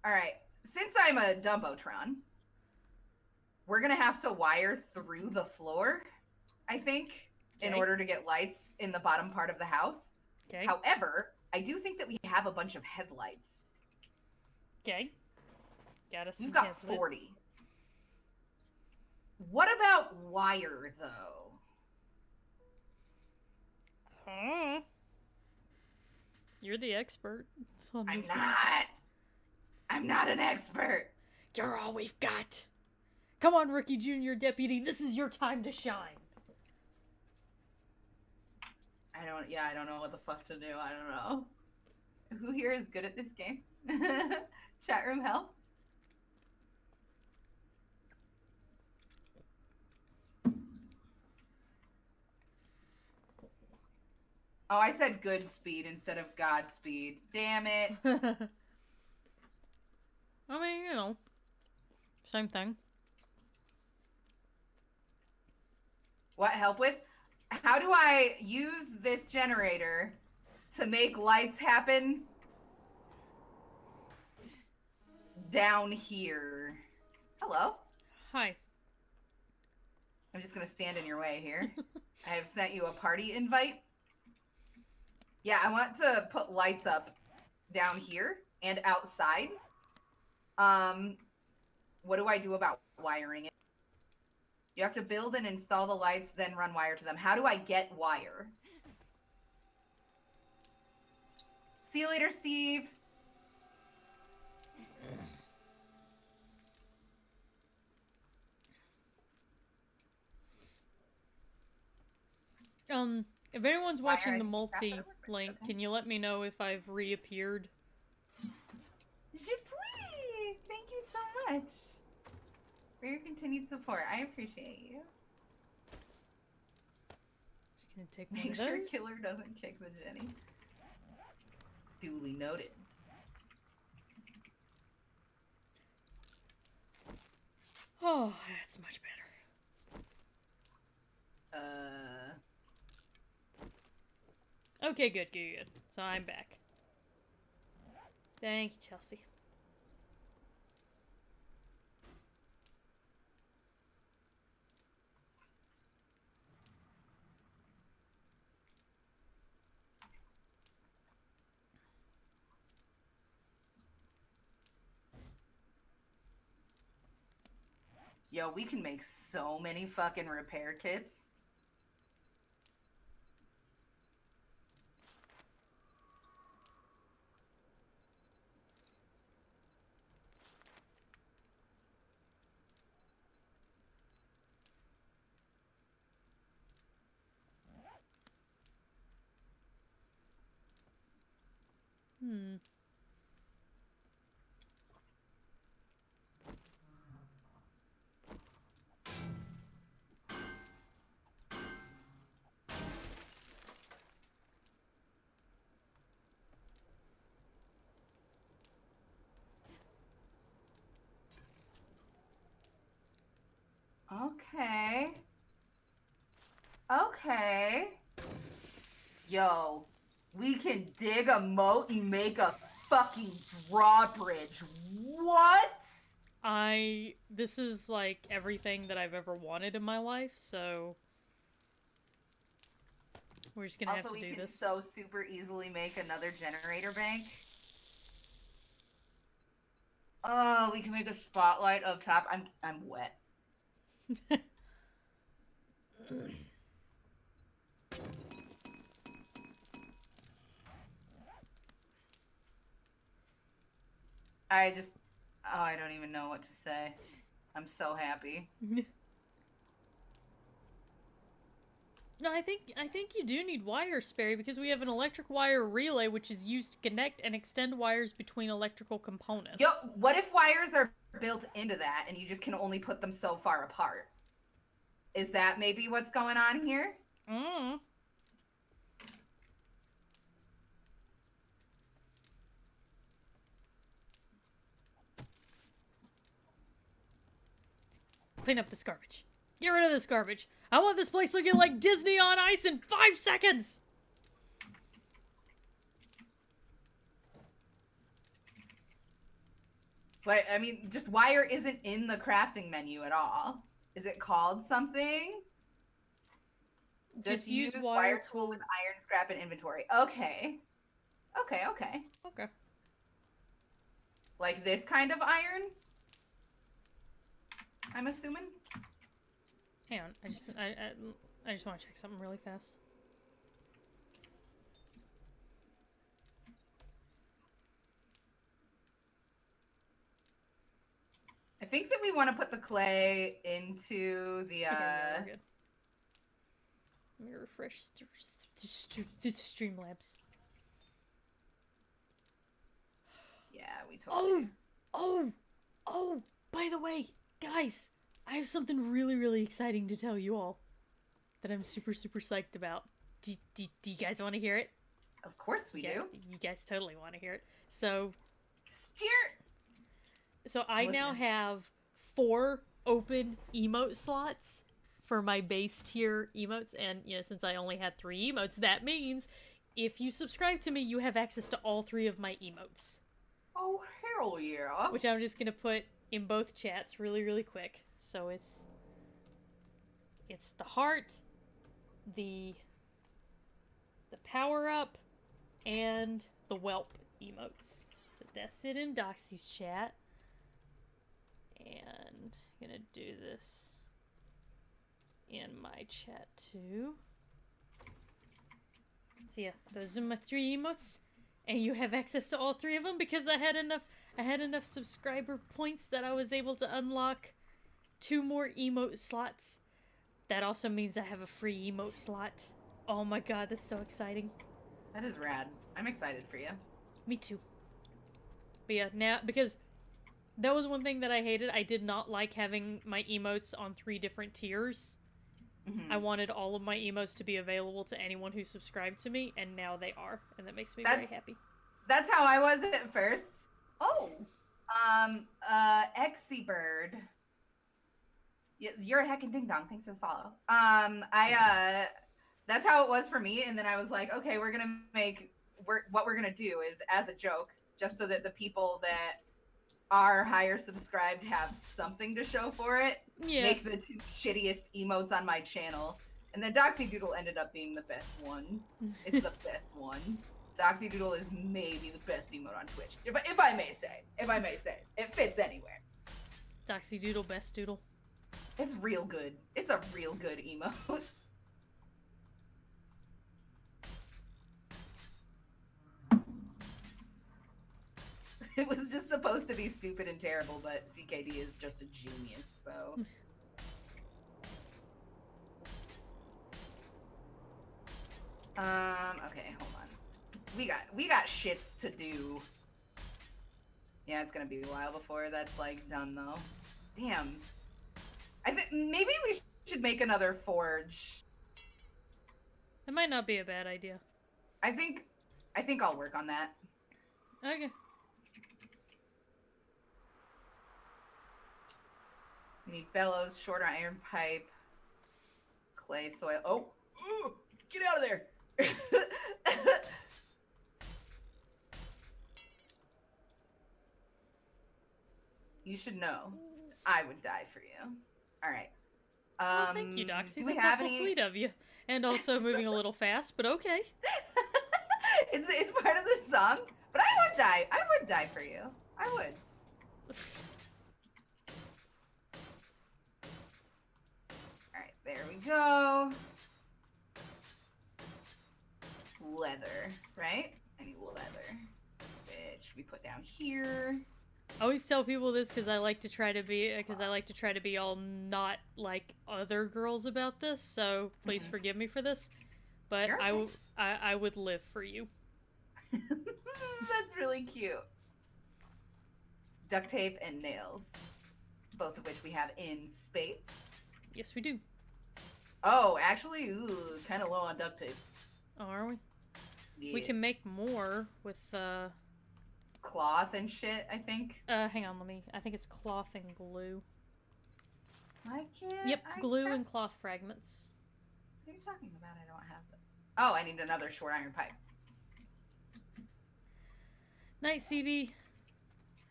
Alright, since I'm a Dumbotron, we're gonna have to wire through the floor, I think, in Okay. order to get lights in the bottom part of the house. Okay. However, I do think that we have a bunch of headlights. Okay. Got us some We've got headlights. 40. What about wire, though? You're the expert on I'm this one. not. I'm not an expert. You're all we've got. Come on, Rookie Junior Deputy. This is your time to shine. I don't know what the fuck to do. I don't know. Who here is good at this game? Chat room help? Oh, I said good speed instead of Godspeed. Damn it. I mean, you know, same thing. What help with? How do I use this generator to make lights happen down here? Hello? Hi. I'm just going to stand in your way here. I have sent you a party invite. Yeah, I want to put lights up down here and outside. What do I do about wiring it? You have to build and install the lights, then run wire to them. How do I get wire? See you later, Steve. If anyone's watching the Wire, multi-link, can you let me know if I've reappeared? Please. Thank you so much for your continued support. I appreciate you. Just gonna take one Make of sure those. Killer doesn't kick the Jenny. Duly noted. Oh, that's much better. Okay, good. So I'm back. Thank you, Chelsea. Yo, we can make so many fucking repair kits. Okay. Okay. Yo, we can dig a moat and make a fucking drawbridge. What? This is like everything that I've ever wanted in my life, so we're just gonna have to do this. Also, we can so super easily make another generator bank. Oh, we can make a spotlight up top. I'm wet. I don't even know what to say. I'm so happy. No, I think you do need wires, Sperry, because we have an electric wire relay which is used to connect and extend wires between electrical components. Yo, what if wires are built into that and you just can only put them so far apart? Is that maybe what's going on here? Clean up this garbage. Get rid of this garbage. I want this place looking like Disney on Ice in 5 seconds! But, I mean, just wire isn't in the crafting menu at all. Is it called something? Just use use wire wire tool with tool. iron scrap in inventory. Okay. Okay, okay. Okay. Like this kind of iron? I'm assuming? Hang on. I just want to check something really fast. I think that we want to put the clay into the, Okay, yeah, we're good. Let me refresh Streamlabs. Yeah, we totally do. Oh, by the way, guys, I have something really, really exciting to tell you all that I'm super, super psyched about. Do you guys want to hear it? Of course we do. You guys totally want to hear it. So Steer! I now have 4 open emote slots for my base tier emotes, and since I only had 3 emotes, that means if you subscribe to me, you have access to all 3 of my emotes. Oh, hell yeah. Which I'm just gonna put in both chats really, really quick. So it's the heart, the power up, and the whelp emotes. So that's it in Doxy's chat. And I'm gonna do this in my chat too. So yeah, those are my 3 emotes, and you have access to all 3 of them because I had enough subscriber points that I was able to unlock 2 more emote slots. That also means I have a free emote slot. Oh my god, that's so exciting. That is rad. I'm excited for you. Me too. But yeah, now, because that was one thing that I hated. I did not like having my emotes on 3 different tiers. I wanted all of my emotes to be available to anyone who subscribed to me, and now they are, and that makes me very happy. That's how I was at first. Oh, Exybird. You're a heckin' ding dong. Thanks for the follow. That's how it was for me, and then I was like, okay, what we're gonna do is, as a joke, just so that the people that are higher subscribed have something to show for it. Yeah. Make the 2 shittiest emotes on my channel. And then Doxy Doodle ended up being the best one. It's the best one. Doxy Doodle is maybe the best emote on Twitch. If I may say. It fits anywhere. Doxy Doodle, best doodle. It's real good. It's a real good emote. It was just supposed to be stupid and terrible, but CKD is just a genius, so. Okay, hold on. We got shits to do. Yeah, it's gonna be a while before that's, like, done, though. Damn. I think maybe we should make another forge. That might not be a bad idea. I think I'll work on that. Okay. We need bellows, shorter iron pipe, clay, soil. Oh! Ooh, get out of there! You should know, I would die for you. All right. Well, thank you, Doxy. Do we That's have awful sweet of you, and also moving a little fast, but okay. It's part of the song, but I would die. I would die for you. I would. Alright, there we go. Leather, right? I need leather. Which we put down here. I always tell people this because I like to try to be all not like other girls about this, so please forgive me for this. But I would live for you. That's really cute. Duct tape and nails, both of which we have in spades. Yes, we do. Oh, actually, kind of low on duct tape. Oh, are we? Yeah. We can make more with cloth and shit, I think. Hang on, I think it's cloth and glue. Why can't Yep, glue and cloth fragments. What are you talking about? I don't have them. Oh, I need another short iron pipe. Night, CB.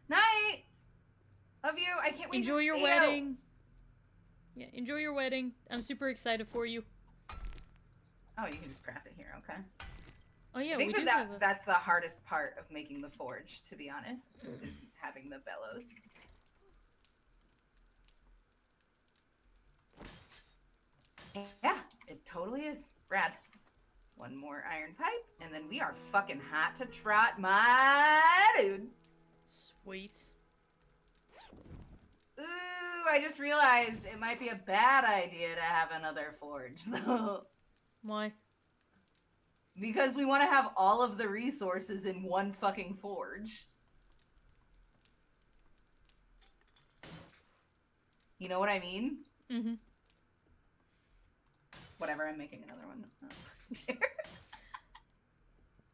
Night! Love you. I can't wait Enjoy to your see wedding. Yeah, enjoy your wedding. I'm super excited for you. Oh, you can just craft it here, okay? Oh yeah, I think we do that have a... that's the hardest part of making the forge, to be honest, is having the bellows. Yeah, it totally is. Rad. One more iron pipe, and then we are fucking hot to trot, my dude. Sweet. Ooh, I just realized it might be a bad idea to have another forge, though. Why? Because we want to have all of the resources in one fucking forge. You know what I mean? Mm-hmm. Whatever, I'm making another one.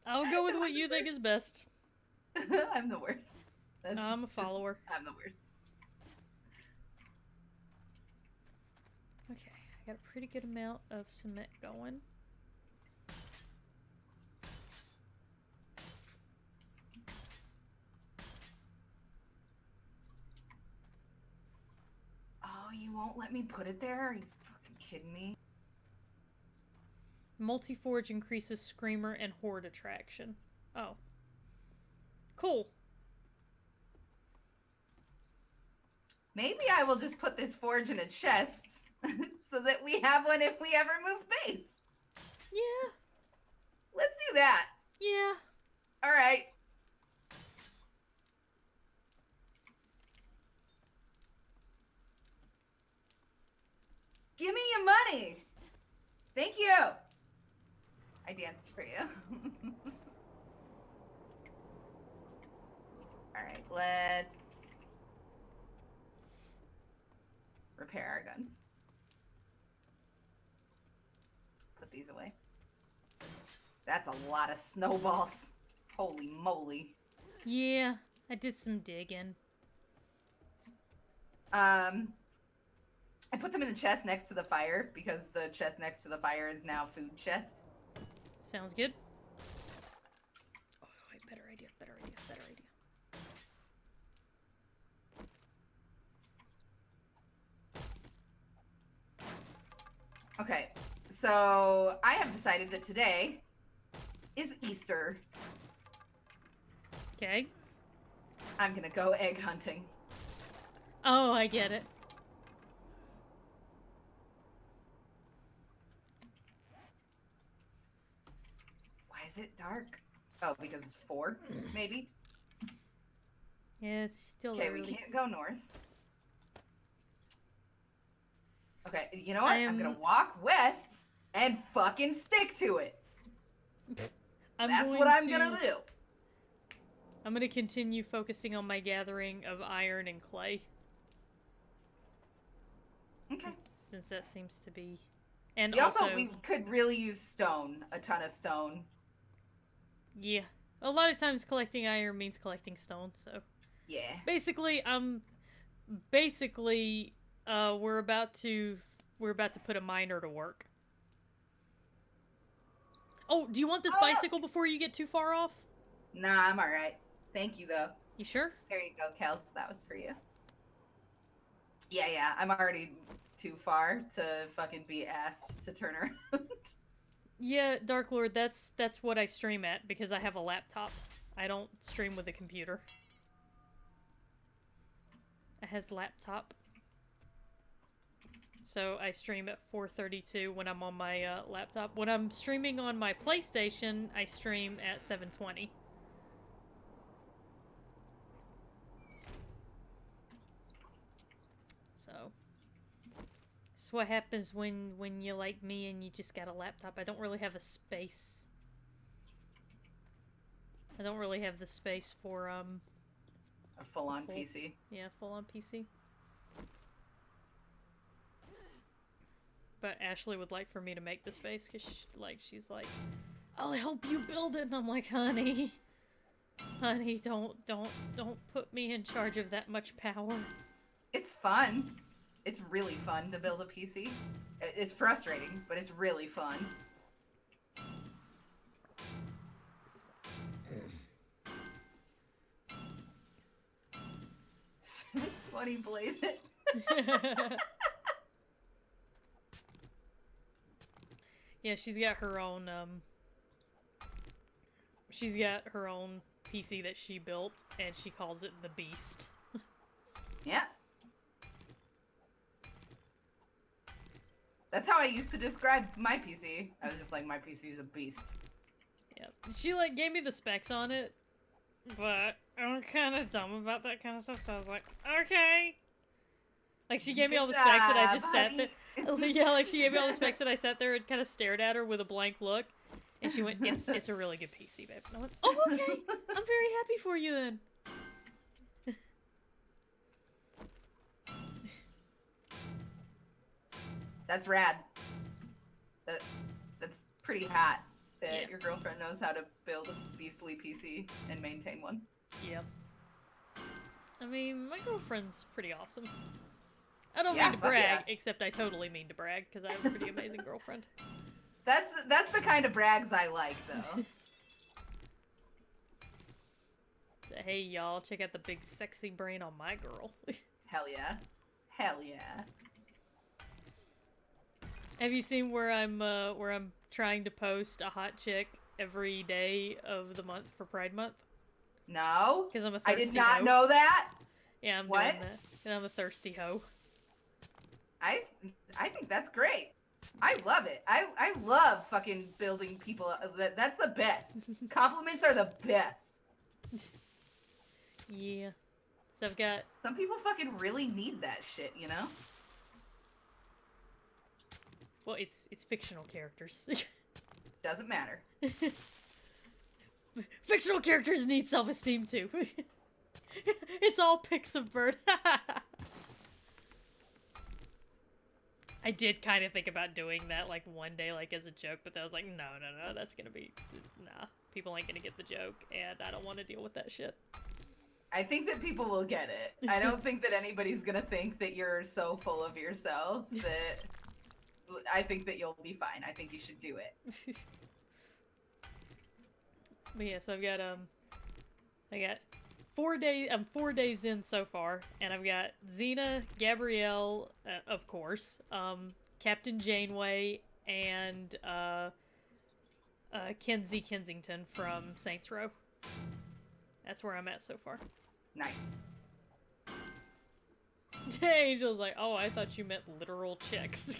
I'll go with what you think is best. I'm the worst. I'm a follower. I'm the worst. Okay, I got a pretty good amount of cement going. Oh, you won't let me put it there? Are you fucking kidding me? Multi-forge increases Screamer and Horde attraction. Oh. Cool. Maybe I will just put this forge in a chest so that we have one if we ever move base. Yeah. Let's do that. Yeah. All right. Give me your money. Thank you. I danced for you. All right, let's repair our guns. Put these away. That's a lot of snowballs. Holy moly. Yeah, I did some digging. I put them in the chest next to the fire because the chest next to the fire is now food chest. Sounds good. Oh, wait, better idea, better idea, better idea. Okay, so I have decided that today is Easter. Okay. I'm gonna go egg hunting. Oh, I get it. Why is it dark? Oh, because it's 4, maybe? Yeah, it's still Okay, early. we can't go north. Okay, you know what? I'm gonna walk west and fucking stick to it. That's what I'm gonna do. I'm gonna continue focusing on my gathering of iron and clay. Okay. Since that seems to be... And we could really use stone. A ton of stone. Yeah. A lot of times collecting iron means collecting stone, so... Yeah. Basically, we're about to put a miner to work. Oh, do you want this bicycle before you get too far off? Nah, I'm alright. Thank you, though. You sure? There you go, Kels. That was for you. Yeah, I'm already too far to fucking be asked to turn around. Yeah, Dark Lord, that's what I stream at, because I have a laptop. I don't stream with a computer. It has laptop. So I stream at 432 when I'm on my laptop. When I'm streaming on my PlayStation, I stream at 720. So that's what happens when you like me and you just got a laptop. I don't really have a space. I don't really have the space for a full-on PC. Yeah, full-on PC. But Ashley would like for me to make the space because she's like, I'll help you build it, and I'm like, honey, don't put me in charge of that much power. It's fun. It's really fun to build a PC. It's frustrating, but it's really fun. 420 blaze it. Yeah, she's got her own PC that she built, and she calls it the Beast. Yeah. That's how I used to describe my PC. I was just like, my PC is a beast. Yeah. She, like, gave me the specs on it, but I'm kind of dumb about that kind of stuff, so I was like, okay. Like, she gave me all the specs and I just sat there. Yeah, like, she gave me all the specs and I sat there and kind of stared at her with a blank look. And she went, it's a really good PC, babe. And I went, oh, okay. I'm very happy for you then. That's rad. That's pretty hot that your girlfriend knows how to build a beastly PC and maintain one. Yeah. I mean, my girlfriend's pretty awesome. I don't mean to brag, except I totally mean to brag, because I have a pretty amazing girlfriend. That's the kind of brags I like, though. Hey, y'all, check out the big sexy brain on my girl. Hell yeah. Hell yeah. Have you seen where I'm trying to post a hot chick every day of the month for Pride Month? No. Because I'm a thirsty hoe. I did not know that. Yeah, I'm doing that. And I'm a thirsty hoe. I think that's great. I love it. I love fucking building people. That's the best. Compliments are the best. Yeah. So I've got... Some people fucking really need that shit, you know? Well, it's fictional characters. Doesn't matter. Fictional characters need self-esteem too. It's all pics of Bird. I did kind of think about doing that, like, one day, like, as a joke, but then I was like, no, that's gonna be... Nah, people ain't gonna get the joke, and I don't want to deal with that shit. I think that people will get it. I don't think that anybody's gonna think that you're so full of yourself that... I think that you'll be fine. I think you should do it. But yeah, so I got 4 days, I'm 4 days in so far, and I've got Xena, Gabrielle, of course, Captain Janeway, and, Kenzie Kensington from Saints Row. That's where I'm at so far. Nice. Angel's like, oh, I thought you meant literal chicks.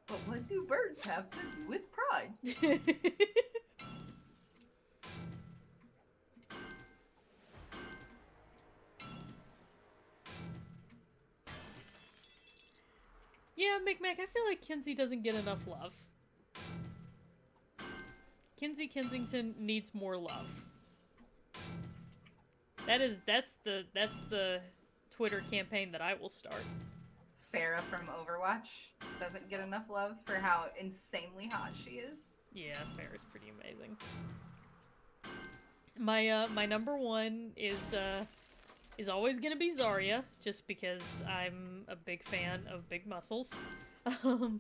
But what do birds have to do with pride? Yeah, McMac, I feel like Kenzie doesn't get enough love. Kenzie Kensington needs more love. That's the Twitter campaign that I will start. Farrah from Overwatch doesn't get enough love for how insanely hot she is. Yeah, Farrah's pretty amazing. My number one is always gonna be Zarya, just because I'm a big fan of big muscles. No,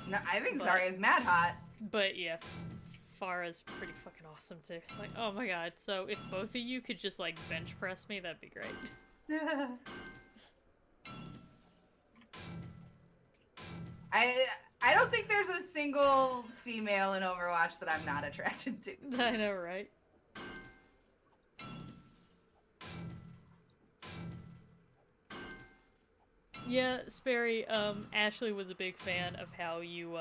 I think Zarya's mad hot. But yeah, Farah's pretty fucking awesome too. It's like, oh my god, so if both of you could just like bench press me, that'd be great. I don't think there's a single female in Overwatch that I'm not attracted to. I know, right? Yeah, Sperry, Ashley was a big fan of how you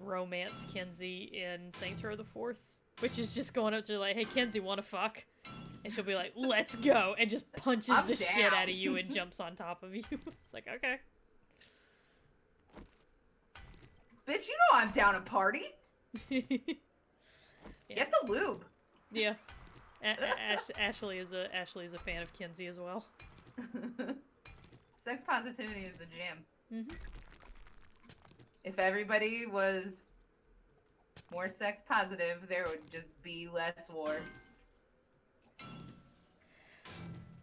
romance Kenzie in Saints Row the 4th. Which is just going up to her like, hey Kenzie, wanna fuck? And she'll be like, let's go! And just punches the shit out of you and jumps on top of you. It's like, okay. Bitch, you know I'm down to party! Yeah. Get the lube! Yeah. Ashley is a fan of Kenzie as well. Sex positivity is the jam. Mm-hmm. If everybody was more sex positive, there would just be less war.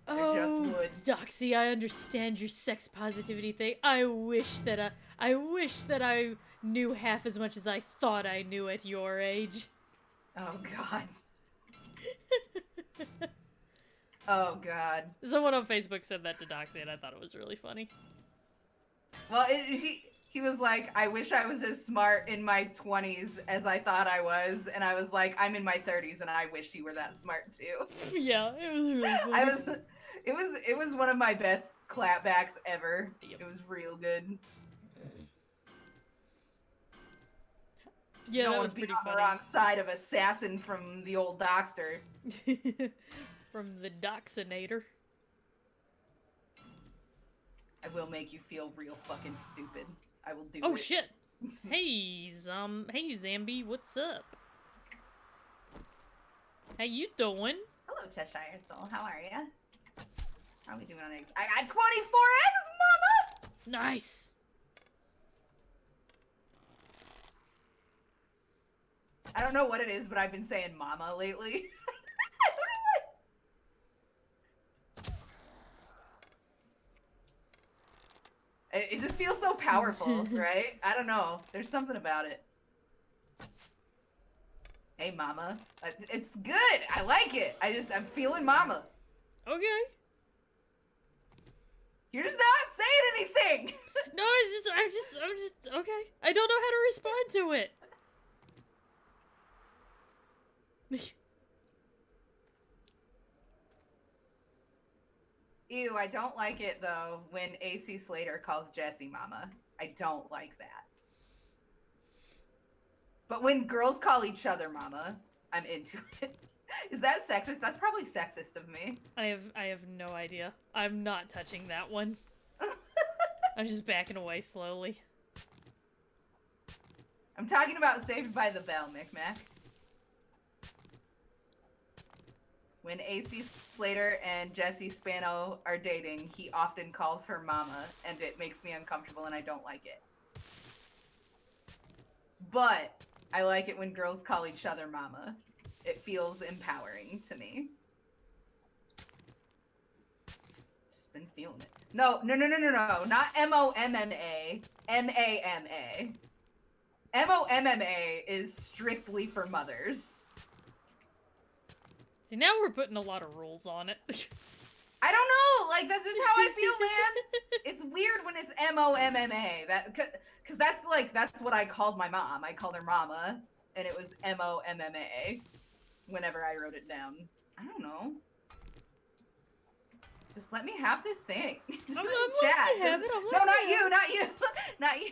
Oh, just would. Doxy, I understand your sex positivity thing. I wish that I knew half as much as I thought I knew at your age. Oh god. Oh god. Someone on Facebook said that to Doxy, and I thought it was really funny. Well, he was like, I wish I was as smart in my 20s as I thought I was, and I was like, I'm in my 30s, and I wish you were that smart too. Yeah, it was really funny. It was one of my best clapbacks ever. Yep. It was real good. Yeah, no that one was pretty on funny. the wrong side of assassin from the old Doxter. From the Doxinator. I will make you feel real fucking stupid. I will do it. Oh shit! Hey, hey Zambi, what's up? How you doing? Hello, Cheshire Soul. How are ya? How are we doing on eggs? I got 24 eggs, mama! Nice! I don't know what it is, but I've been saying mama lately. It just feels so powerful, right? I don't know. There's something about it. Hey, mama. It's good. I like it. I'm feeling mama. Okay. You're just not saying anything. No, I'm just, okay. I don't know how to respond to it. Ew, I don't like it, though, when AC Slater calls Jessie mama. I don't like that. But when girls call each other mama, I'm into it. Is that sexist? That's probably sexist of me. I have no idea. I'm not touching that one. I'm just backing away slowly. I'm talking about Saved by the Bell, Micmac. When AC Slater and Jesse Spano are dating, he often calls her mama, and it makes me uncomfortable, and I don't like it. But I like it when girls call each other mama. It feels empowering to me. Just been feeling it. No. Not M-O-M-M-A. M-A-M-A. M-O-M-M-A is strictly for mothers. See, now we're putting a lot of rules on it. I don't know. Like, that's just how I feel, man. It's weird when it's M-O-M-M-A. Because that's what I called my mom. I called her mama, and it was M-O-M-M-A whenever I wrote it down. I don't know. Just let me have this thing. Just I'm chat. letting you have it. No, not you. Not you.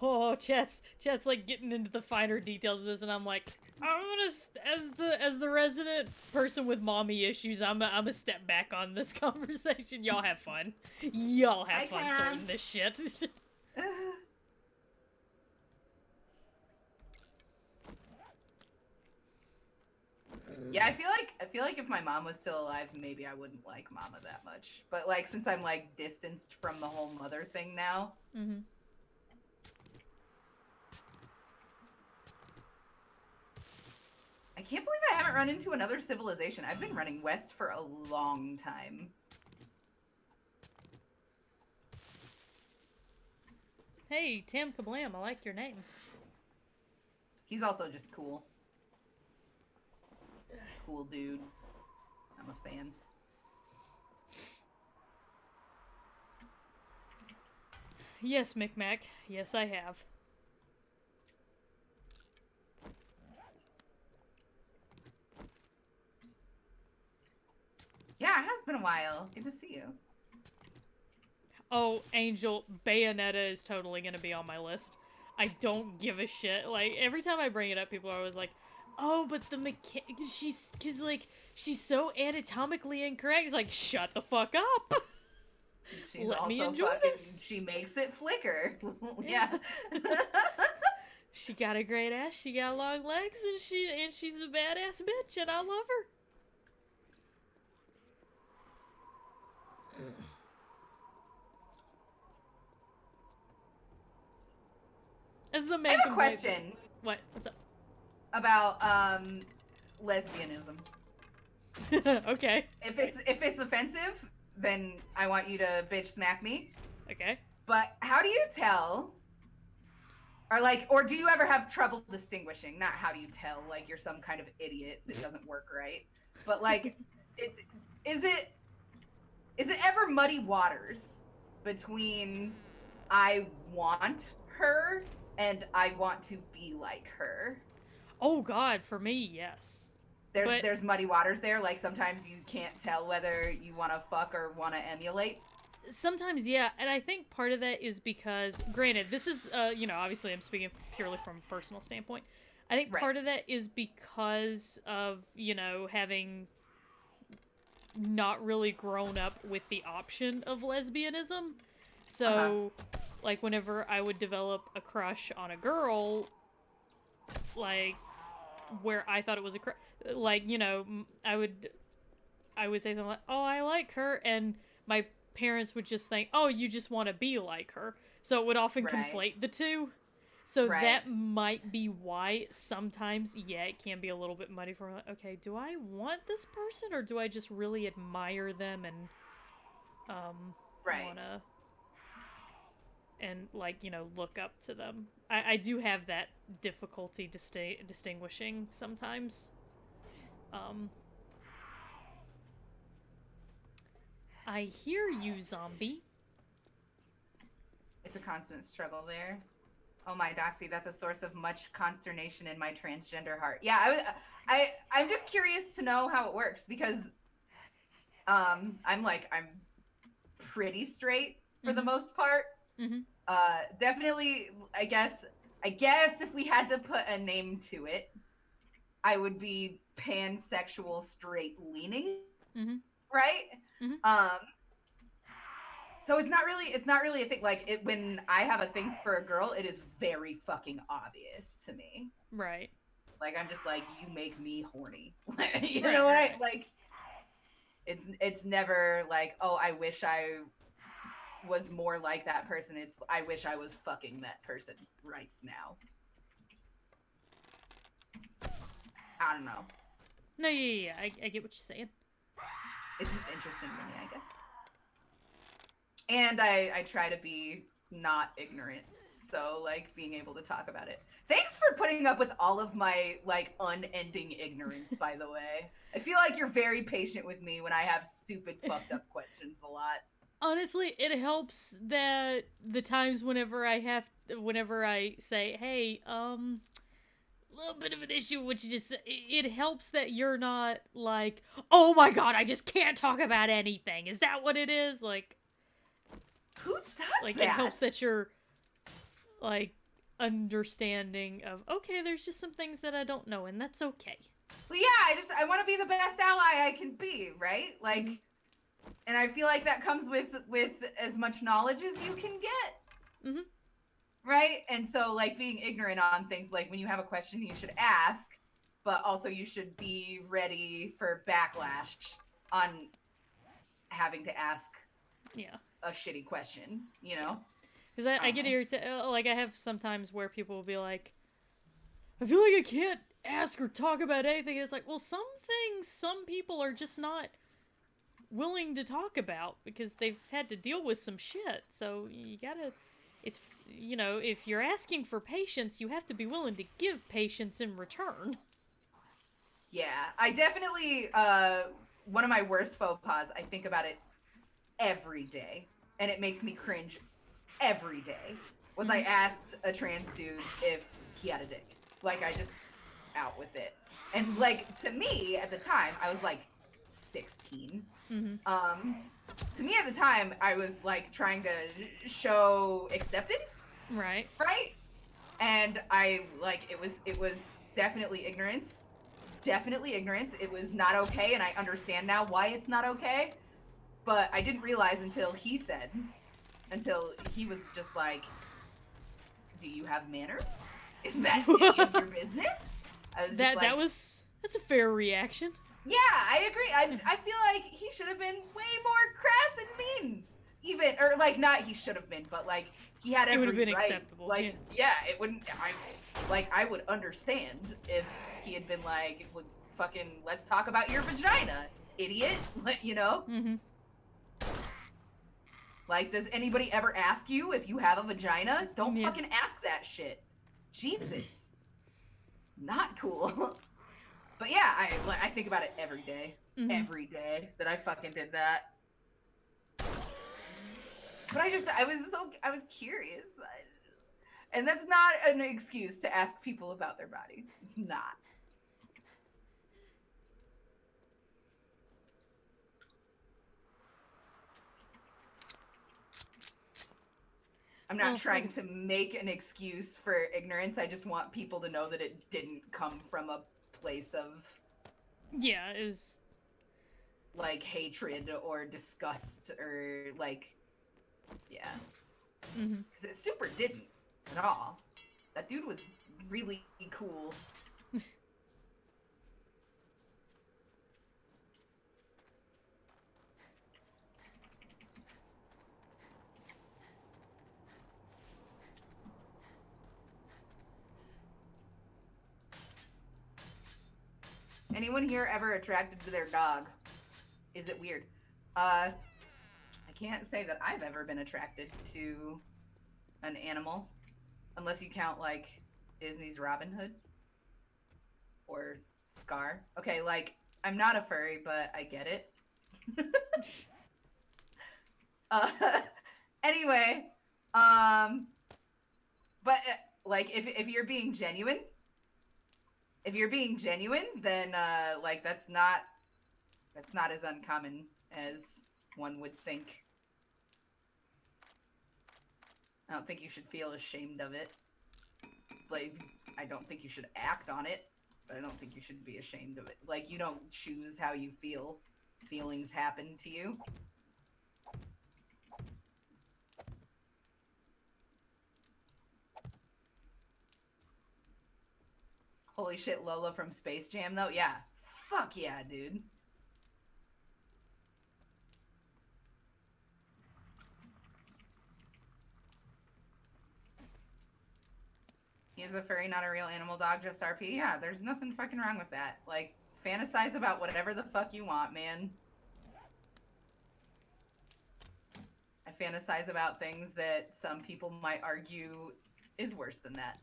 Oh, chat's like getting into the finer details of this, and I'm like, I'm gonna, as the resident person with mommy issues, I'm gonna step back on this conversation. Y'all have fun. Y'all have fun sorting this shit. Yeah, I feel like if my mom was still alive, maybe I wouldn't like mama that much. But like, since I'm like distanced from the whole mother thing now. Mm-hmm. I can't believe I haven't run into another civilization. I've been running west for a long time. Hey, Tam Kablam, I like your name. He's also just cool. Cool dude. I'm a fan. Yes, Micmac. Yes, I have. Yeah, it has been a while. Good to see you. Oh, Angel, Bayonetta is totally gonna be on my list. I don't give a shit. Like, every time I bring it up, people are always like, oh, but the she's so anatomically incorrect. It's like, shut the fuck up. She's Let me also enjoy fucking, this. She makes it flicker. Yeah. She got a great ass, she got long legs, and she's a badass bitch, and I love her. As the man I have a question. What? What's up? About lesbianism. Okay. If it's offensive, then I want you to bitch smack me. Okay. But how do you tell? Or do you ever have trouble distinguishing? Not how do you tell, like you're some kind of idiot that doesn't work right. But like, it is it ever muddy waters between I want her and I want to be like her? Oh God, for me, yes. There's muddy waters there. Like sometimes you can't tell whether you want to fuck or want to emulate. Sometimes, yeah, and I think part of that is because, granted, this is, obviously I'm speaking purely from a personal standpoint. I think part of that is because of, having not really grown up with the option of lesbianism. So, like, whenever I would develop a crush on a girl, like, where I thought it was a crush, like, I would say something like, oh, I like her, and my parents would just think, oh, you just want to be like her. So it would often conflate the two. So that might be why sometimes, yeah, it can be a little bit muddy for, like, okay, do I want this person or do I just really admire them and wanna and look up to them. I do have that difficulty distinguishing sometimes. I hear you, zombie. It's a constant struggle there. Oh my Doxy, that's a source of much consternation in my transgender heart. Yeah, I'm just curious to know how it works because I'm pretty straight for the most part. Definitely I guess if we had to put a name to it, I would be pansexual straight leaning. Right? So it's not really a thing. Like when I have a thing for a girl, it is very fucking obvious to me. Right. Like I'm just like, you make me horny. You know what I like? It's never like, oh, I wish I was more like that person. It's I wish I was fucking that person right now. I don't know. No, yeah. I get what you're saying. It's just interesting to me, I guess. And I try to be not ignorant. So, like, being able to talk about it. Thanks for putting up with all of my, like, unending ignorance, by the way. I feel like you're very patient with me when I have stupid, fucked up questions a lot. Honestly, it helps that the times whenever I say, hey, little bit of an issue, which just, it helps that you're not like, oh my god, I just can't talk about anything. Is that what it is? Like, who does like, that? It helps that you're, like, understanding of, okay, there's just some things that I don't know, and that's okay. Well, yeah, I want to be the best ally I can be, right? Like, and I feel like that comes with as much knowledge as you can get. Right? And so, like, being ignorant on things, like, when you have a question you should ask, but also you should be ready for backlash on having to ask a shitty question, you know? Because I get irritated. Like, I have sometimes where people will be like, I feel like I can't ask or talk about anything. And it's like, well, some things, some people are just not willing to talk about because they've had to deal with some shit. So you gotta, it's, if you're asking for patience, you have to be willing to give patience in return. Yeah, I definitely, one of my worst faux pas, I think about it every day, and it makes me cringe every day, was I asked a trans dude if he had a dick. Like, I just out with it. And, like, to me, at the time, I was, like, 16. To me, at the time, I was, like, trying to show acceptance. Right. Right? And I, like, it was definitely ignorance. Definitely ignorance. It was not okay, and I understand now why it's not okay. But I didn't realize until he was just like, do you have manners? Is that any of your business? I was just like, that's a fair reaction. Yeah, I agree. I feel like he should have been way more crass and mean. Even, or like, not he should have been, but like, he had every right. It would have been acceptable. Like, yeah, it wouldn't, I would understand if he had been like, fucking, let's talk about your vagina, idiot. You know? Like, does anybody ever ask you if you have a vagina? Don't fucking ask that shit. Jesus. Not cool. But yeah, I think about it every day. Every day that I fucking did that. But I was curious. And that's not an excuse to ask people about their body. It's not. I'm not trying to make an excuse for ignorance. I just want people to know that it didn't come from a place of... Yeah, it was... like, hatred or disgust or, like... Yeah. Because it super didn't at all. That dude was really cool. Anyone here ever attracted to their dog? Is it weird? I can't say that I've ever been attracted to an animal. Unless you count, like, Disney's Robin Hood. Or Scar. Okay, like, I'm not a furry, but I get it. Anyway, but, like, if you're being genuine, then, like, that's not as uncommon as one would think. I don't think you should feel ashamed of it. Like, I don't think you should act on it, but I don't think you should be ashamed of it. Like, you don't choose how you feel. Feelings happen to you. Holy shit, Lola from Space Jam, though? Yeah. Fuck yeah, dude. He is a furry, not a real animal dog, just RP. Yeah, there's nothing fucking wrong with that. Like, fantasize about whatever the fuck you want, man. I fantasize about things that some people might argue is worse than that.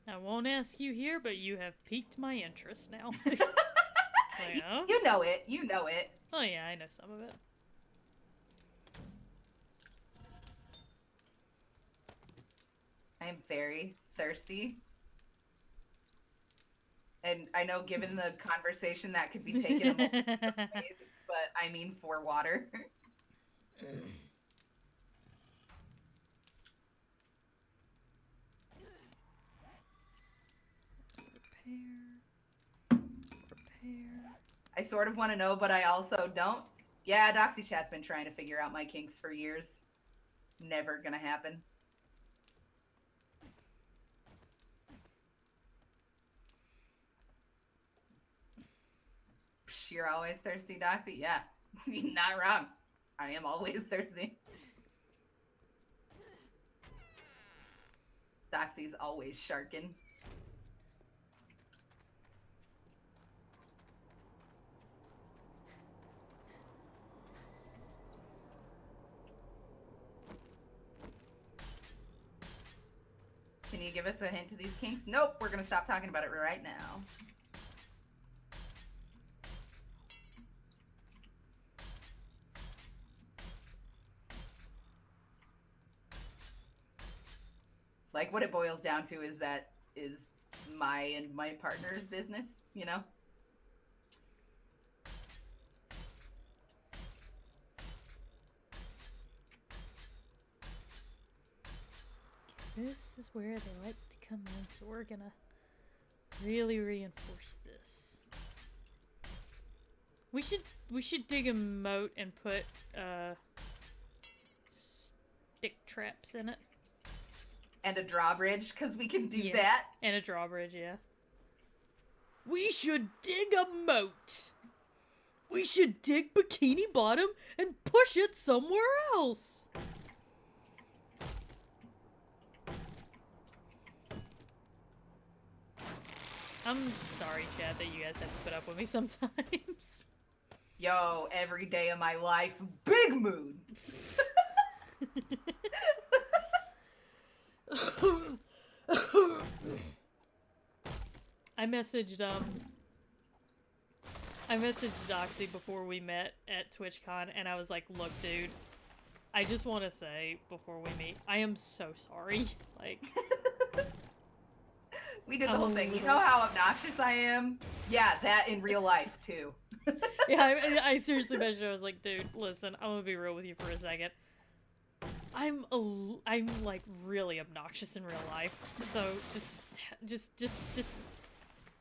I won't ask you here, but you have piqued my interest now. You know it. You know it. Oh yeah, I know some of it. I am very thirsty. And I know given the conversation that could be taken a multiple ways, but I mean for water. Prepare. I sort of want to know, but I also don't. Yeah, DoxyChat's been trying to figure out my kinks for years. Never gonna happen. You're always thirsty, Doxy? Yeah, you're not wrong. I am always thirsty. Doxy's always sharking. Can you give us a hint to these kinks? Nope, we're gonna stop talking about it right now. Like, what it boils down to is that is my and my partner's business, you know? This is where they like to come in, so we're gonna really reinforce this. We should dig a moat and put stick traps in it. And a drawbridge, because we can do that. And a drawbridge, yeah. We should dig a moat. We should dig Bikini Bottom and push it somewhere else. I'm sorry, Chad, that you guys have to put up with me sometimes. Yo, every day of my life, big mood. I messaged Doxy before we met at TwitchCon, and I was like, look, dude, I just want to say before we meet, I am so sorry. Like, we did the whole thing. You know how obnoxious I am? Yeah, that in real life, too. Yeah, I seriously messaged her. I was like, dude, listen, I'm gonna be real with you for a second. I'm like really obnoxious in real life. So just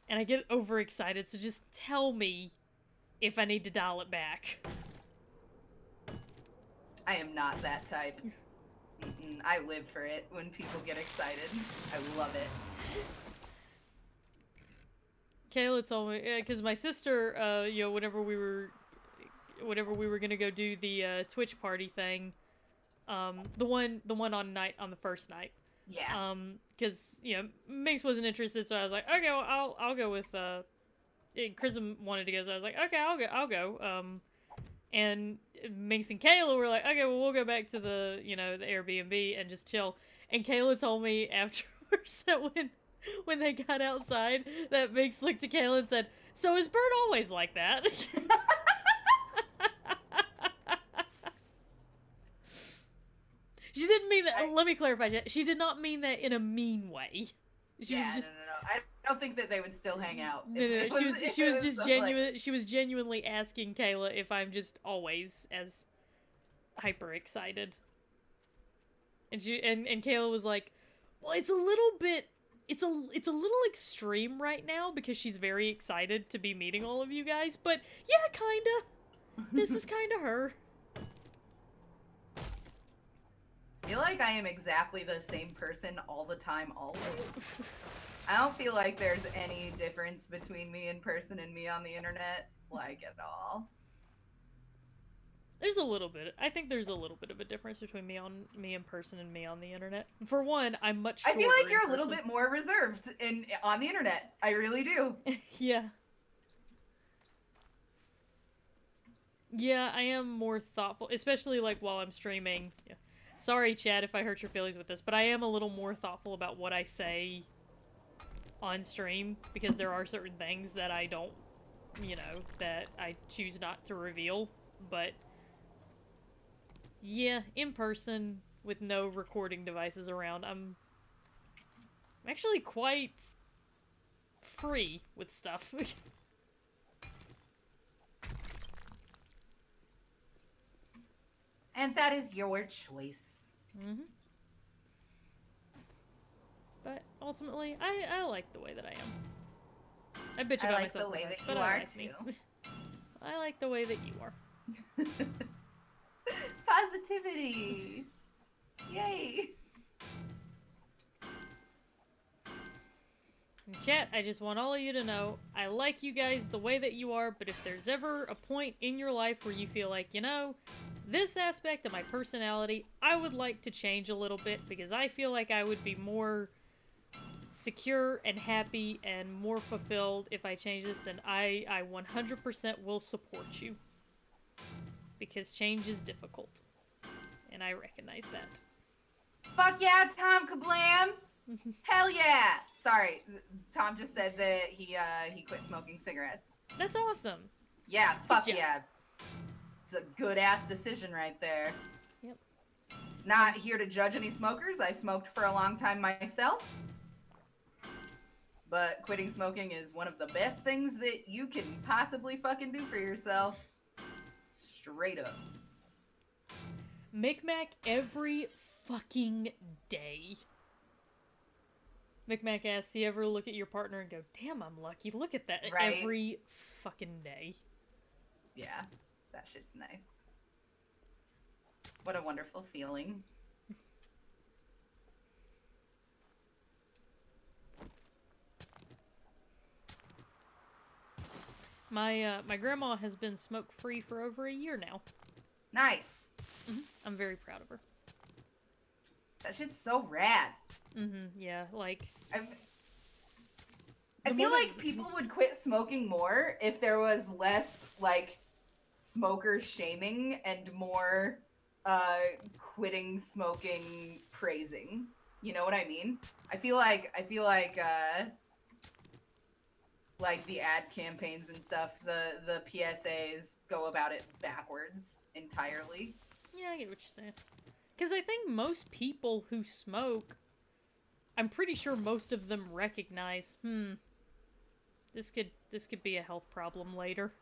and I get overexcited, so just tell me if I need to dial it back. I am not that type. I live for it when people get excited. I love it. Kayla told me, because my sister, you know, whenever we were gonna go do the Twitch party thing, the one on the first night. Yeah. Because you know Minx wasn't interested, so I was like, okay, well, I'll go with Chrism wanted to go, so I was like, okay, I'll go. And Minx and Kayla were like, okay, well, we'll go back to the the Airbnb and just chill. And Kayla told me afterwards that when they got outside, that Minx looked at Kayla and said, "So is Bert always like that?" She didn't mean that. Let me clarify. She did not mean that in a mean way. She was just. No. I don't think that they would still hang out. No. She was just genuine. Like... She was genuinely asking Kayla if I'm just always as hyper excited. And Kayla was like, "Well, it's a little bit. It's a little extreme right now because she's very excited to be meeting all of you guys. But yeah, kinda. This is kinda her." I feel like I am exactly the same person all the time, always. I don't feel like there's any difference between me in person and me on the internet, like, at all. There's a little bit. I think there's a little bit of a difference between me in person and me on the internet. For one, I'm much shorter. I feel like you're a little bit more reserved on the internet. I really do. Yeah. Yeah, I am more thoughtful, especially like while I'm streaming. Yeah. Sorry, Chad, if I hurt your feelings with this, but I am a little more thoughtful about what I say on stream, because there are certain things that I don't, that I choose not to reveal, but yeah, in person, with no recording devices around, I'm actually quite free with stuff. And that is your choice. Mm-hmm. But ultimately, I like the way that I am. I bitch about myself sometimes, but I like me. I like the way that you are. Positivity! Yay! Chat, I just want all of you to know, I like you guys the way that you are, but if there's ever a point in your life where you feel like, this aspect of my personality, I would like to change a little bit, because I feel like I would be more secure and happy and more fulfilled if I change this, then I 100% will support you. Because change is difficult. And I recognize that. Fuck yeah, Tom Kablam! Hell yeah! Sorry, Tom just said that he quit smoking cigarettes. That's awesome. Yeah, fuck yeah. It's a good-ass decision right there. Yep. Not here to judge any smokers. I smoked for a long time myself. But quitting smoking is one of the best things that you can possibly fucking do for yourself. Straight up. Micmac every fucking day. Micmac asks, you ever look at your partner and go, damn, I'm lucky. Look at that. Right? Every fucking day. Yeah, that shit's nice. What a wonderful feeling. My grandma has been smoke-free for over a year now. Nice. Mm-hmm. I'm very proud of her. That shit's so rad. Mm-hmm, yeah, like... I feel like people would quit smoking more if there was less like smoker shaming and more quitting smoking praising. You know what I mean? I feel like the ad campaigns and stuff, the PSAs go about it backwards entirely. Yeah, I get what you're saying. Because I think most people who smoke, I'm pretty sure most of them recognize, this could be a health problem later.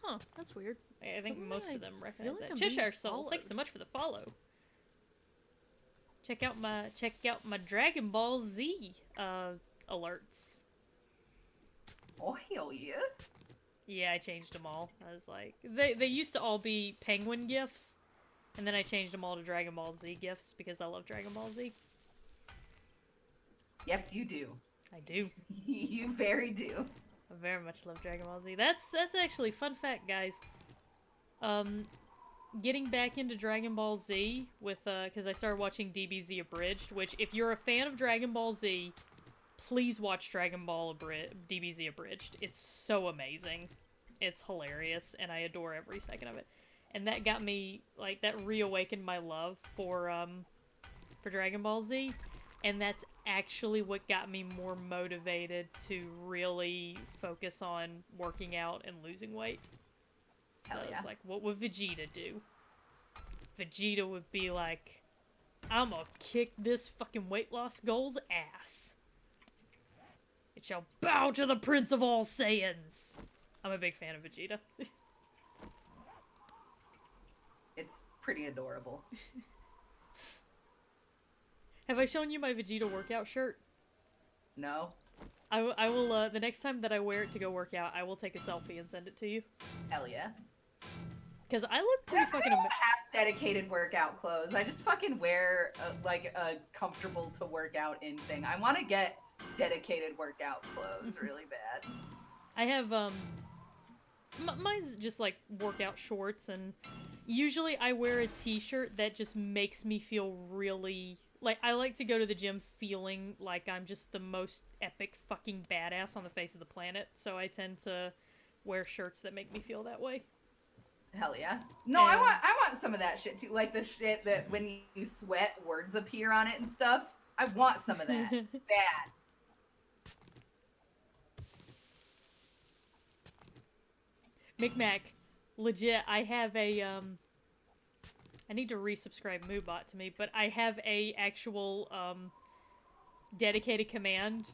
Huh, that's weird. I think most of them recognize that. Cheshire Soul, thanks so much for the follow. Check out my Dragon Ball Z alerts. Oh hell yeah! Yeah, I changed them all. I was like, they used to all be Penguin gifts, and then I changed them all to Dragon Ball Z gifts because I love Dragon Ball Z. Yes, you do. I do. You very do. I very much love Dragon Ball Z. That's actually fun fact, guys. Getting back into Dragon Ball Z with because I started watching DBZ Abridged, which if you're a fan of Dragon Ball Z, please watch Dragon Ball DBZ Abridged. It's so amazing. It's hilarious, and I adore every second of it. And that got me, like, that reawakened my love for Dragon Ball Z. And that's actually what got me more motivated to really focus on working out and losing weight. Hell yeah. It's like, what would Vegeta do? Vegeta would be like, I'm gonna kick this fucking weight loss goal's ass. It shall bow to the Prince of all Saiyans. I'm a big fan of Vegeta. It's pretty adorable. Have I shown you my Vegeta workout shirt? No. I will, the next time that I wear it to go work out, I will take a selfie and send it to you. Hell yeah. Because I look pretty fucking amazing. I have dedicated workout clothes. I just fucking wear, like, a comfortable to work out in thing. I want to get dedicated workout clothes really bad. I have, mine's just, like, workout shorts, and usually I wear a t-shirt that just makes me feel really... Like, I like to go to the gym feeling like I'm just the most epic fucking badass on the face of the planet, so I tend to wear shirts that make me feel that way. Hell yeah. No, I want some of that shit too. Like the shit that when you sweat, words appear on it and stuff. I want some of that. Bad. Micmac, legit, I have a, I need to resubscribe Moobot to me, but I have a actual, dedicated command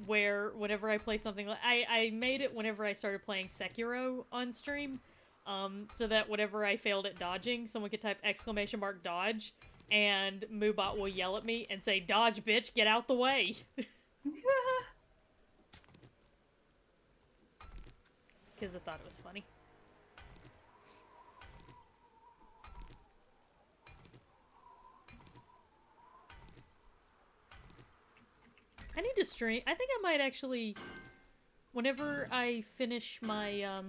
where whenever I play something like... I made it whenever I started playing Sekiro on stream, so that whenever I failed at dodging, someone could type !dodge, and Moobot will yell at me and say, "Dodge, bitch, get out the way!" Because I thought it was funny. I need to stream. I think I might actually, whenever I finish my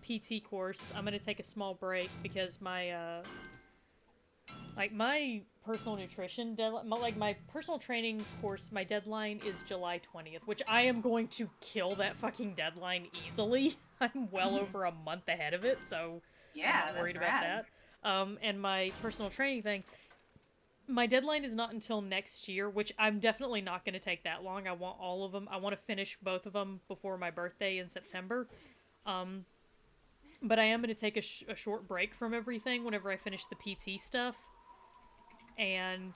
PT course, I'm gonna take a small break because my like my personal nutrition deadline, like my personal training course, my deadline is July 20th, which I am going to kill that fucking deadline easily. I'm well over a month ahead of it, so yeah, I'm not worried about that. And my personal training thing, my deadline is not until next year, which I'm definitely not going to take that long. I want all of them. I want to finish both of them before my birthday in September. But I am going to take a short break from everything whenever I finish the PT stuff. And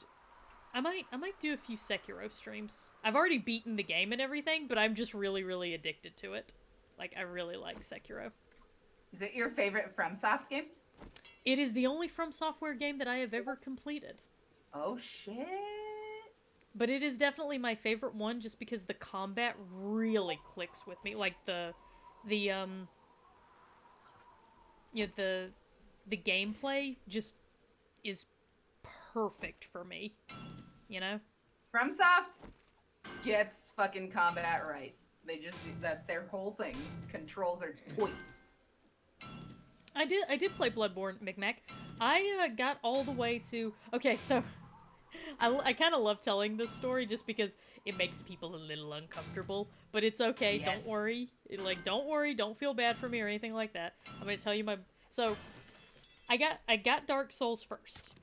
I might do a few Sekiro streams. I've already beaten the game and everything, but I'm just really, really addicted to it. Like, I really like Sekiro. Is it your favorite FromSoft game? It is the only From Software game that I have ever completed. Oh, shit. But it is definitely my favorite one just because the combat really clicks with me. Like, the gameplay just is perfect for me, you know? FromSoft gets fucking combat right. They just, that's their whole thing. Controls are tweaked. I did play Bloodborne, Micmac. I got all the way to... Okay, so I kind of love telling this story just because it makes people a little uncomfortable, but it's okay. Yes. Don't worry. Don't worry. Don't feel bad for me or anything like that. I'm gonna tell you so I got Dark Souls first.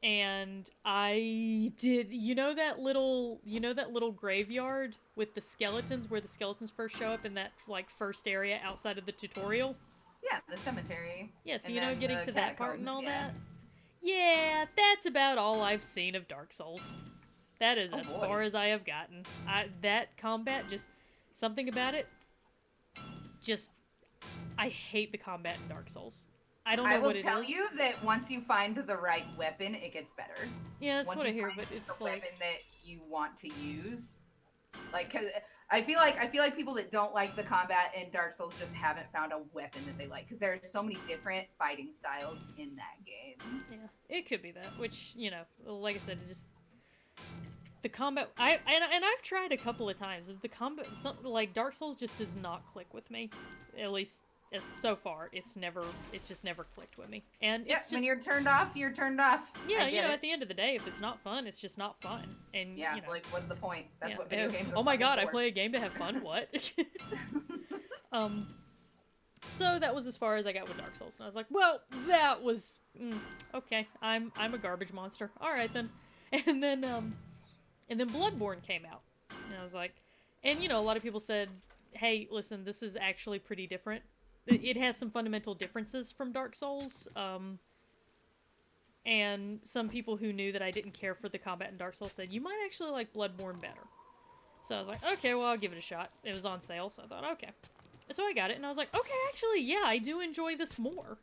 And I did, that little graveyard with the skeletons where the skeletons first show up in that, like, first area outside of the tutorial? Yeah, the cemetery. Yeah, so, And getting to that part and all yeah. that? Yeah, that's about all I've seen of Dark Souls. That is as far as I have gotten. That combat, just, something about it, I hate the combat in Dark Souls. I don't know what it is. I will tell you that once you find the right weapon, it gets better. Yeah, that's once what I hear, but it's the like weapon that you want to use. Like, cause I feel like people that don't like the combat in Dark Souls just haven't found a weapon that they like, because there are so many different fighting styles in that game. Yeah, it could be that. Which, like I said, it just the combat. I've tried a couple of times. The combat, like Dark Souls, just does not click with me. At least so far, it's just never clicked with me. And it's just, when you're turned off, you're turned off. Yeah, at the end of the day, if it's not fun, it's just not fun. And yeah, like what's the point? That's what video games are. Oh my god, for. I play a game to have fun. What? So that was as far as I got with Dark Souls, and I was like, well, that was okay. I'm a garbage monster. All right then. And then Bloodborne came out, and I was like, and a lot of people said, hey, listen, this is actually pretty different. It has some fundamental differences from Dark Souls, and some people who knew that I didn't care for the combat in Dark Souls said, you might actually like Bloodborne better. So I was like, okay, well, I'll give it a shot. It was on sale, so I thought, okay. So I got it, and I was like, okay, actually, yeah, I do enjoy this more.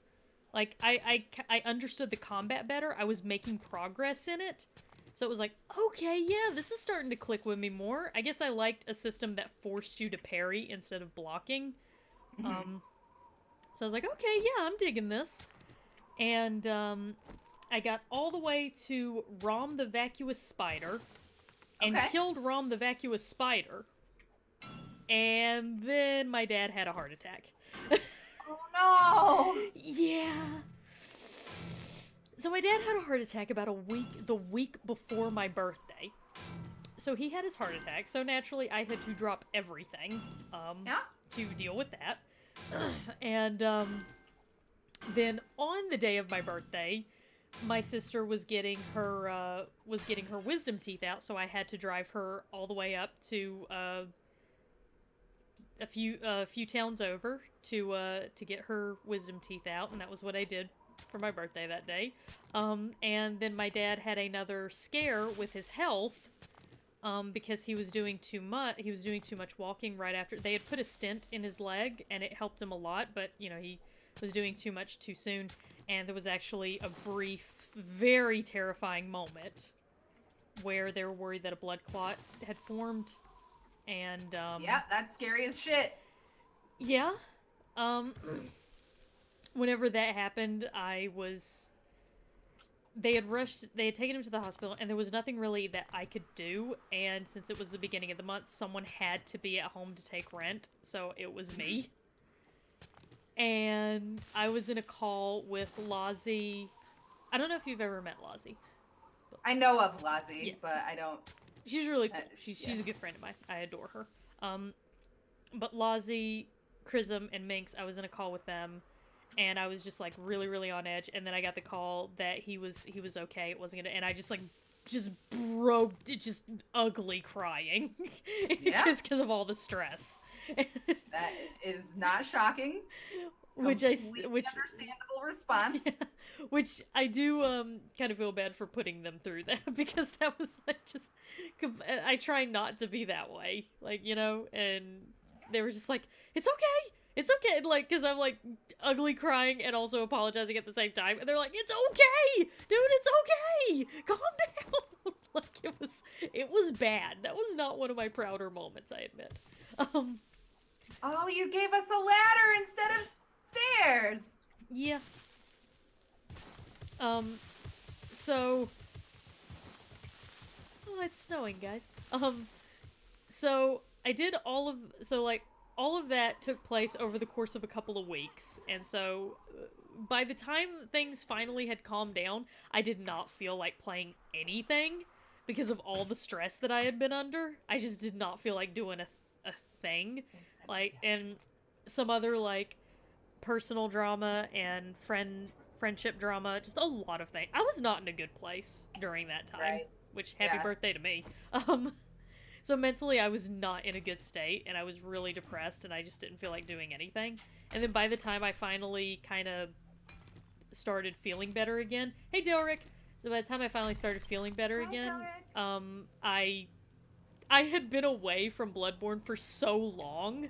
Like, I understood the combat better. I was making progress in it. So it was like, okay, yeah, this is starting to click with me more. I guess I liked a system that forced you to parry instead of blocking. Mm-hmm. So I was like, okay, yeah, I'm digging this. And I got all the way to Rom the Vacuous Spider. And killed Rom the Vacuous Spider. And then my dad had a heart attack. Oh no! Yeah. So my dad had a heart attack about the week before my birthday. So he had his heart attack, so naturally I had to drop everything to deal with that. And then on the day of my birthday, my sister was getting her wisdom teeth out, so I had to drive her all the way up to a few towns over to get her wisdom teeth out, and that was what I did for my birthday that day. And then my dad had another scare with his health, because he was doing too much. He was doing too much walking right after they had put a stent in his leg, and it helped him a lot. But he was doing too much too soon, and there was actually a brief, very terrifying moment where they were worried that a blood clot had formed, and yeah, that's scary as shit. Yeah, whenever that happened, they had taken him to the hospital, and there was nothing really that I could do, and since it was the beginning of the month, someone had to be at home to take rent, so it was me. And I was in a call with Lozzie. I don't know if you've ever met Lozzie. I know of Lozzie, but I don't... She's really cool. She's a good friend of mine. I adore her. But Lozzie, Chrism, and Minx, I was in a call with them, and I was just like really, really on edge. And then I got the call that he was okay. It wasn't gonna, and I just broke, just ugly crying, because of all the stress. That is not shocking. Which understandable response. Yeah, which I do kind of feel bad for putting them through that, because that was like just, I try not to be that way, like, and they were just like, it's okay, like, because I'm like ugly crying and also apologizing at the same time, and they're like, it's okay, dude, it's okay, calm down. Like, it was bad. That was not one of my prouder moments, I admit. Oh, you gave us a ladder instead of stairs. Yeah. So, oh, it's snowing, guys. So I did all of that took place over the course of a couple of weeks, and so by the time things finally had calmed down, I did not feel like playing anything because of all the stress that I had been under. I just did not feel like doing a thing. Like, and some other, like, personal drama and friendship drama, just a lot of things. I was not in a good place during that time, Right. which, happy birthday to me. So mentally I was not in a good state, and I was really depressed, and I just didn't feel like doing anything. And then by the time I finally kind of started feeling better again, hey Delric! So by the time I finally started feeling better again, I had been away from Bloodborne for so long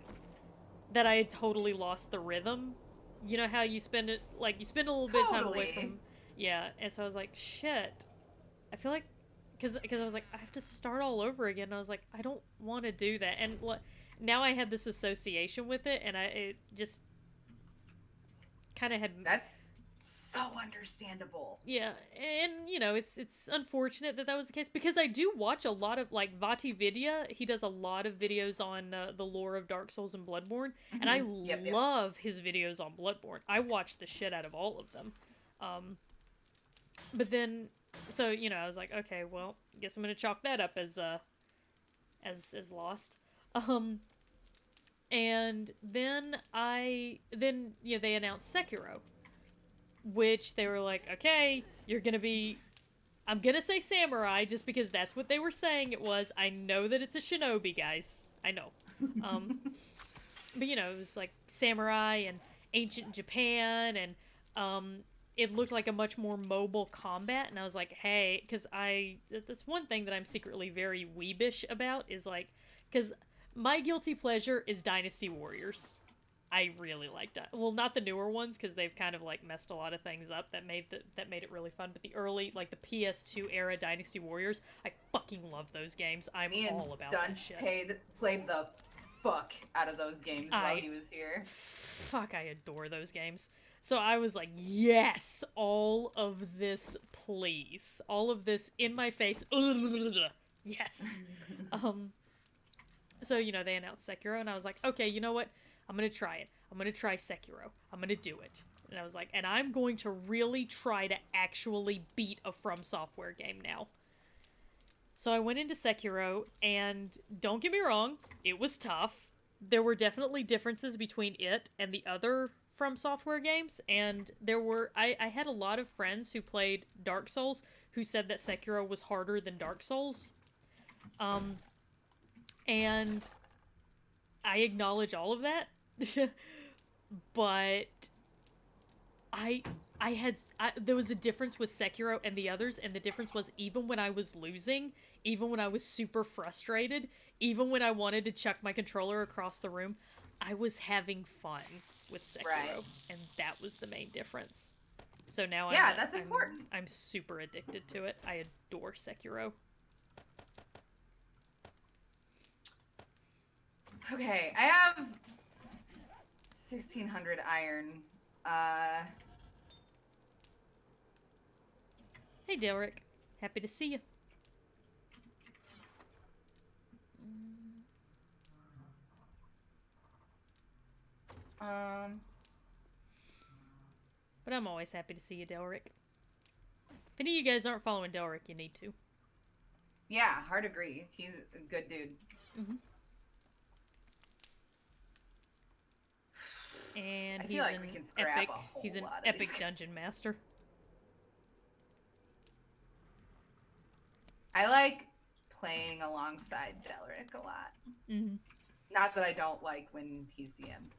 that I had totally lost the rhythm. You know how you spend it, like, you spend a little bit of time away from, yeah, and so I was like, shit, I feel like, because I was like, I have to start all over again, and I was like, I don't want to do that, and now I had this association with it, and it just kind of had... That's so understandable. Yeah, and, you know, it's unfortunate that was the case, because I do watch a lot of, like, Vati Vidya. He does a lot of videos on the lore of Dark Souls and Bloodborne, and I love his videos on Bloodborne. I watch the shit out of all of them. But then, so, you know, I was like, okay, well, guess I'm gonna chalk that up as lost. And then you know, they announced Sekiro, which they were like, okay, you're gonna be, I'm gonna say samurai just because that's what they were saying it was. I know that it's a shinobi, guys. I know. But, you know, it was like samurai and ancient Japan, and it looked like a much more mobile combat, and I was like, hey, because that's one thing that I'm secretly very weebish about, is like, because my guilty pleasure is Dynasty Warriors. I really like that. Well, not the newer ones, because they've kind of, like, messed a lot of things up that made it really fun, but the early, like, the PS2 era Dynasty Warriors, I fucking love those games. I'm all about that shit. Played the fuck out of those games while he was here. Fuck, I adore those games. So I was like, yes, all of this, please. All of this in my face. Yes. So, you know, they announced Sekiro, and I was like, okay, you know what? I'm gonna try it. I'm gonna try Sekiro. I'm gonna do it. And I was like, and I'm going to really try to actually beat a From Software game now. So I went into Sekiro, and don't get me wrong, it was tough. There were definitely differences between it and the other From Software games, and I had a lot of friends who played Dark Souls who said that Sekiro was harder than Dark Souls. And I acknowledge all of that, but there was a difference with Sekiro and the others, and the difference was, even when I was losing, even when I was super frustrated, even when I wanted to chuck my controller across the room, I was having fun with Sekiro, and that was the main difference. So now that's important. I'm super addicted to it. I adore Sekiro. Okay, I have 1600 iron. Hey, Delric. Happy to see you. But I'm always happy to see you, Delric. If any of you guys aren't following Delric, you need to. Yeah, hard agree. He's a good dude. Mm-hmm. And he's like an epic dungeon master. I like playing alongside Delric a lot. Mm-hmm. Not that I don't like when he's DM.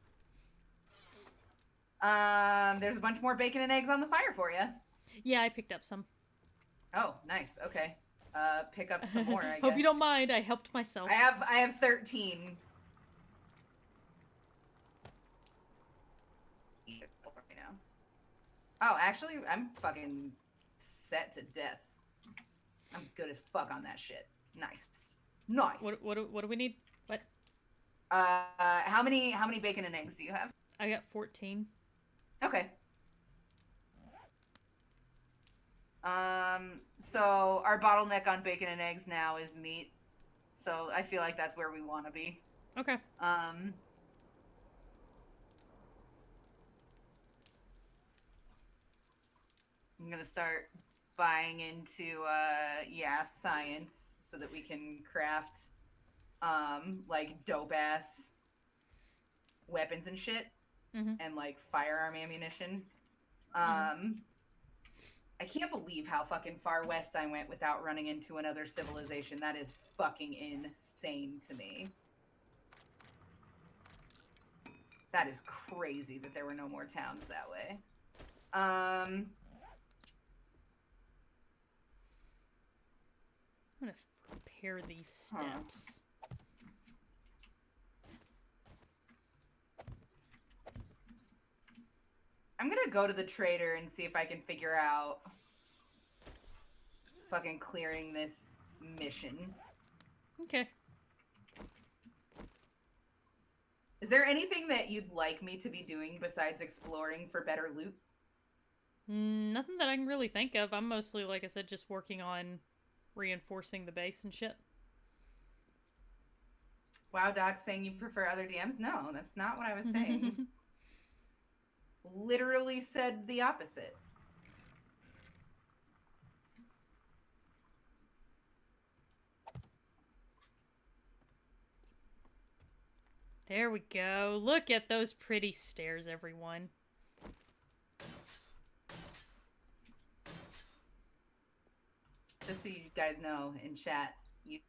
There's a bunch more bacon and eggs on the fire for you. Yeah, I picked up some. Oh, nice. Okay. Pick up some more, I guess. Hope you don't mind. I helped myself. I have 13. Oh, actually, I'm fucking set to death. I'm good as fuck on that shit. Nice. Nice. What do we need? What? How many bacon and eggs do you have? I got 14. Okay. So our bottleneck on bacon and eggs now is meat. So I feel like that's where we want to be. Okay. I'm gonna start buying into science so that we can craft like dope ass weapons and shit, and like firearm ammunition. I can't believe how fucking far west I went without running into another civilization. That is fucking insane to me. That is crazy that there were no more towns that way. I'm gonna repair these steps. I'm gonna go to the trader and see if I can figure out fucking clearing this mission. Okay. Is there anything that you'd like me to be doing besides exploring for better loot? Nothing that I can really think of. I'm mostly, like I said, just working on reinforcing the base and shit. Wow, Doc's saying you prefer other DMs? No, that's not what I was saying. Literally said the opposite. There we go. Look at those pretty stairs, everyone. Just so you guys know, in chat, you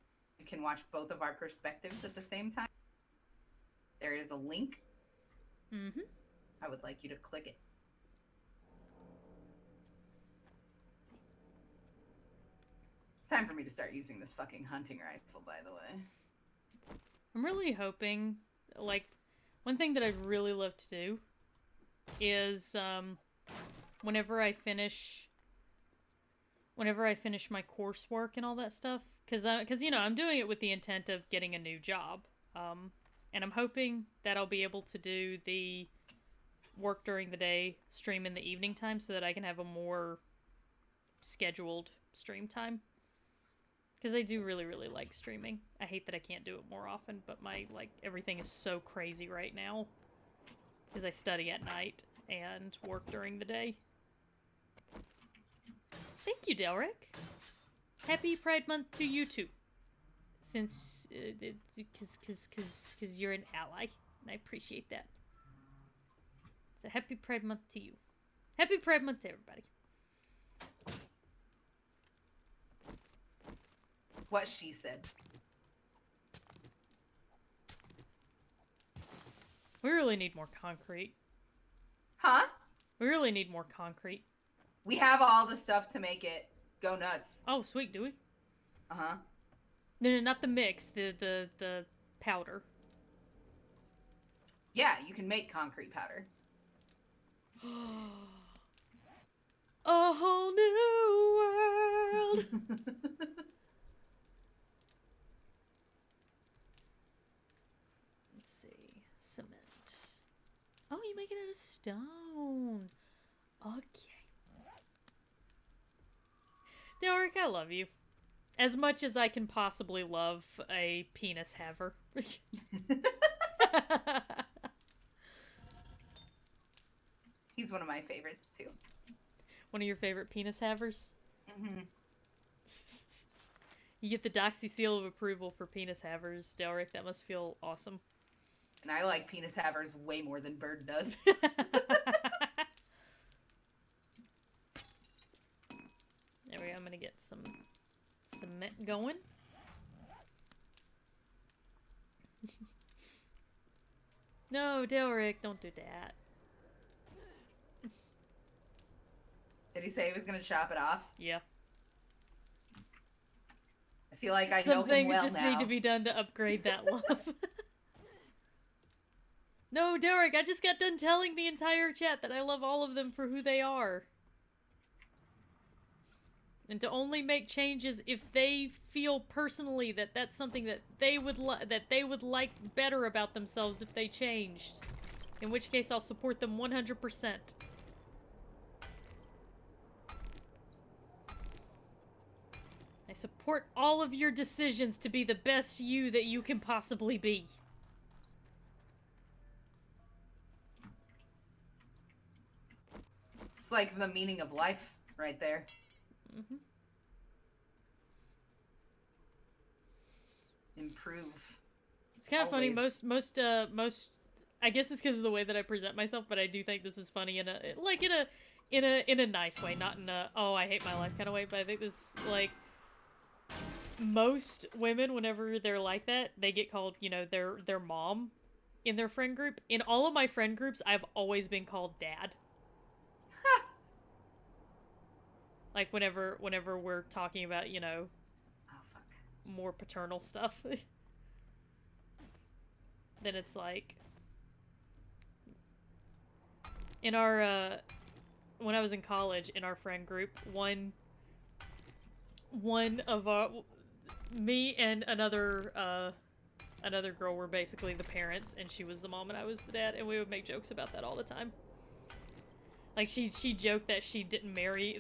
can watch both of our perspectives at the same time. There is a link. I would like you to click it. It's time for me to start using this fucking hunting rifle, by the way. I'm really hoping, like, one thing that I'd really love to do is, whenever I finish my coursework and all that stuff, because you know, I'm doing it with the intent of getting a new job, and I'm hoping that I'll be able to do the work during the day, stream in the evening time, so that I can have a more scheduled stream time. Because I do really, really like streaming. I hate that I can't do it more often, but everything is so crazy right now. Because I study at night and work during the day. Thank you, Delric. Happy Pride Month to you too. Since, because you're an ally, and I appreciate that. So happy Pride Month to you. Happy Pride Month to everybody. What she said. We really need more concrete. Huh? We really need more concrete. We have all the stuff to make it go nuts. Oh, sweet, do we? Uh-huh. No, not the mix, the powder. Yeah, you can make concrete powder. A whole new world. Let's see. Cement. Oh, you make it out of stone. Okay. Derek, I love you. As much as I can possibly love a penis haver. He's one of my favorites, too. One of your favorite penis havers? Mm-hmm. You get the doxy seal of approval for penis havers, Delric. That must feel awesome. And I like penis havers way more than Bird does. There we go. I'm gonna get some cement going. No, Delric, don't do that. Did he say he was going to chop it off? Yeah. I feel like I know him well now. Some things just need to be done to upgrade that love. No, Derek, I just got done telling the entire chat that I love all of them for who they are. And to only make changes if they feel personally that that's something that they would like better about themselves if they changed. In which case I'll support them 100%. I support all of your decisions to be the best you that you can possibly be. It's like the meaning of life. right there. Mm-hmm. Improve. It's kind of funny. Always. Most. I guess it's because of the way that I present myself, but I do think this is funny in a nice way, not in a oh I hate my life kind of way. But I think this like most women, whenever they're like that, they get called their mom in their friend group. In all of my friend groups, I've always been called dad. Like whenever we're talking about Oh fuck. more paternal stuff, then it's like in our when I was in college in our friend group, one of our me and another girl were basically the parents, and she was the mom and I was the dad, and we would make jokes about that all the time. Like she joked that she didn't marry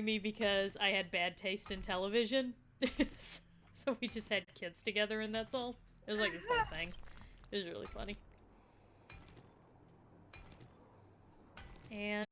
me because I had bad taste in television. So we just had kids together and that's all. It was like this whole thing. It was really funny. And